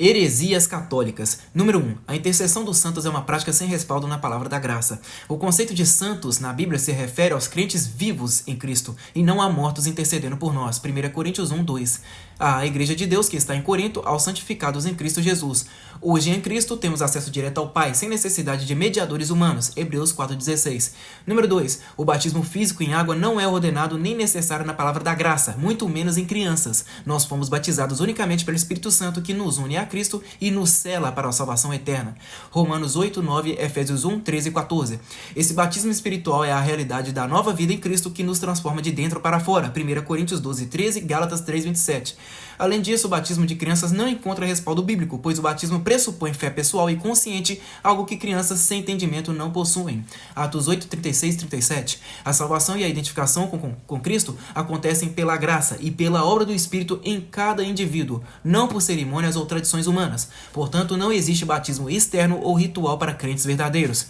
Heresias católicas. Número 1. A intercessão dos santos é uma prática sem respaldo na palavra da graça. O conceito de santos na Bíblia se refere aos crentes vivos em Cristo e não a mortos intercedendo por nós. 1 Coríntios 1, 2. A Igreja de Deus que está em Corinto aos santificados em Cristo Jesus. Hoje em Cristo temos acesso direto ao Pai sem necessidade de mediadores humanos. Hebreus 4,16. Número 2. O batismo físico em água não é ordenado nem necessário na palavra da graça, muito menos em crianças. Nós fomos batizados unicamente pelo Espírito Santo que nos une a Cristo e nos sela para a salvação eterna. Romanos 8, 9, Efésios 1, 13 e 14. Esse batismo espiritual é a realidade da nova vida em Cristo que nos transforma de dentro para fora. 1 Coríntios 12, 13, Gálatas 3, 27. Além disso, o batismo de crianças não encontra respaldo bíblico, pois o batismo pressupõe fé pessoal e consciente, algo que crianças sem entendimento não possuem. Atos 8, 36 e 37. A salvação e a identificação com Cristo acontecem pela graça e pela obra do Espírito em cada indivíduo, não por cerimônias ou tradições humanas. Portanto, não existe batismo externo ou ritual para crentes verdadeiros.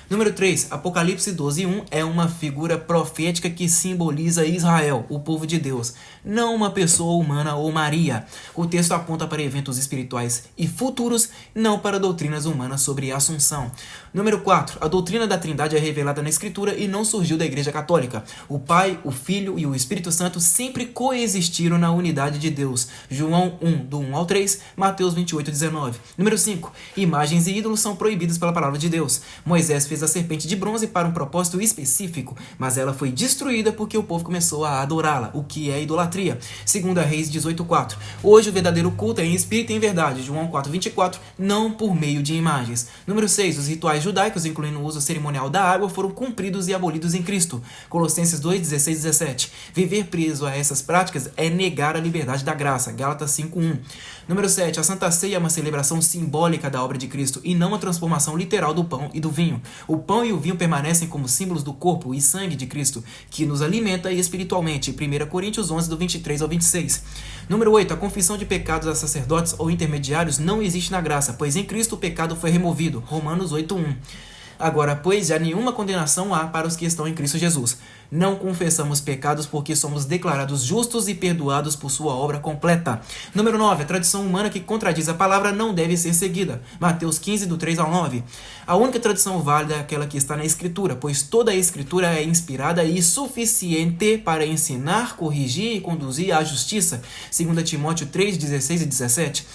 Número 3. Apocalipse 12, 1 é uma figura profética que simboliza Israel, o povo de Deus, não uma pessoa humana ou Maria. O texto aponta para eventos espirituais e futuros, não para doutrinas humanas sobre a Assunção. Número 4. A doutrina da Trindade é revelada na Escritura e não surgiu da Igreja Católica. O Pai, o Filho e o Espírito Santo sempre coexistiram na unidade de Deus. João 1, do 1 ao 3, Mateus 28, 19. Número 5. Imagens e ídolos são proibidos pela palavra de Deus. Moisés fez a serpente de bronze para um propósito específico, mas ela foi destruída porque o povo começou a adorá-la, o que é idolatria. 2 Reis 18:4. Hoje o verdadeiro culto é em espírito e em verdade. João 4:24, não por meio de imagens. Número 6. Os rituais judaicos, incluindo o uso cerimonial da água, foram cumpridos e abolidos em Cristo. Colossenses 2:16 e 17. Viver preso a essas práticas é negar a liberdade da graça. Gálatas 5:1. Número 7. A Santa Ceia é uma celebração simbólica da obra de Cristo e não a transformação literal do pão e do vinho. O pão e o vinho permanecem como símbolos do corpo e sangue de Cristo, que nos alimenta espiritualmente. 1 Coríntios 11, do 23 ao 26. Número 8. A confissão de pecados a sacerdotes ou intermediários não existe na graça, pois em Cristo o pecado foi removido. Romanos 8:1. Agora, pois, já nenhuma condenação há para os que estão em Cristo Jesus. Não confessamos pecados porque somos declarados justos e perdoados por sua obra completa. Número 9. A tradição humana que contradiz a palavra não deve ser seguida. Mateus 15, do 3 ao 9. A única tradição válida é aquela que está na Escritura, pois toda a Escritura é inspirada e suficiente para ensinar, corrigir e conduzir à justiça. 2 Timóteo 3, 16 e 17.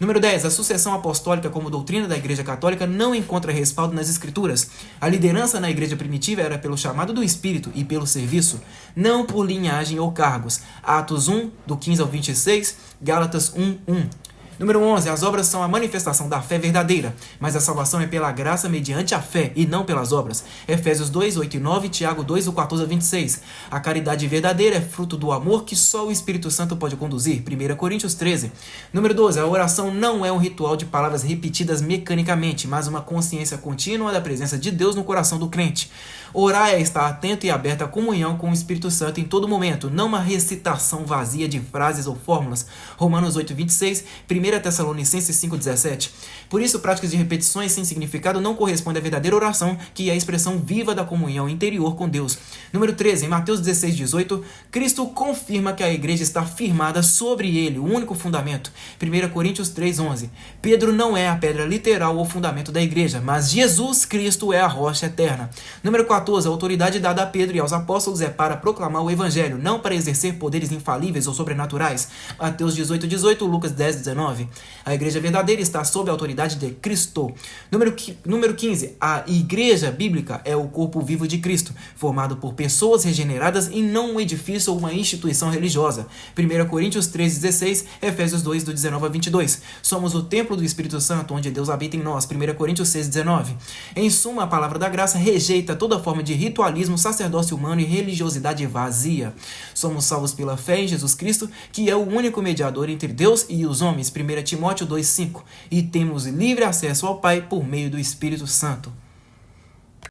Número 10. A sucessão apostólica como doutrina da Igreja Católica não encontra respaldo nas Escrituras. A liderança na Igreja primitiva era pelo chamado do Espírito e pelo serviço, não por linhagem ou cargos. Atos 1, do 15 ao 26, Gálatas 1, 1. Número 11. As obras são a manifestação da fé verdadeira, mas a salvação é pela graça mediante a fé e não pelas obras. Efésios 2, 8 e 9, Tiago 2, do 14 ao 26. A caridade verdadeira é fruto do amor que só o Espírito Santo pode conduzir. 1 Coríntios 13. Número 12. A oração não é um ritual de palavras repetidas mecanicamente, mas uma consciência contínua da presença de Deus no coração do crente. Orar é estar atento e aberto à comunhão com o Espírito Santo em todo momento, não uma recitação vazia de frases ou fórmulas. Romanos 8, 26, 1 Tessalonicenses 5, 17. Por isso, práticas de repetições sem significado não correspondem à verdadeira oração, que é a expressão viva da comunhão interior com Deus. Número 13. Em Mateus 16, 18, Cristo confirma que a igreja está firmada sobre ele, o único fundamento. 1 Coríntios 3, 11. Pedro não é a pedra literal ou fundamento da igreja, mas Jesus Cristo é a rocha eterna. Número 14. A autoridade dada a Pedro e aos apóstolos é para proclamar o evangelho, não para exercer poderes infalíveis ou sobrenaturais. Mateus 18, 18, Lucas 10, 19. A igreja verdadeira está sob a autoridade de Cristo. Número 15. A igreja bíblica é o corpo vivo de Cristo, formado por pessoas regeneradas e não um edifício ou uma instituição religiosa. 1 Coríntios 3, 16, Efésios 2, do 19 a 22. Somos o templo do Espírito Santo, onde Deus habita em nós. 1 Coríntios 6, 19. Em suma, a palavra da graça rejeita toda forma de ritualismo, sacerdócio humano e religiosidade vazia. Somos salvos pela fé em Jesus Cristo, que é o único mediador entre Deus e os homens. 1 Timóteo 2,5. E temos livre acesso ao Pai por meio do Espírito Santo.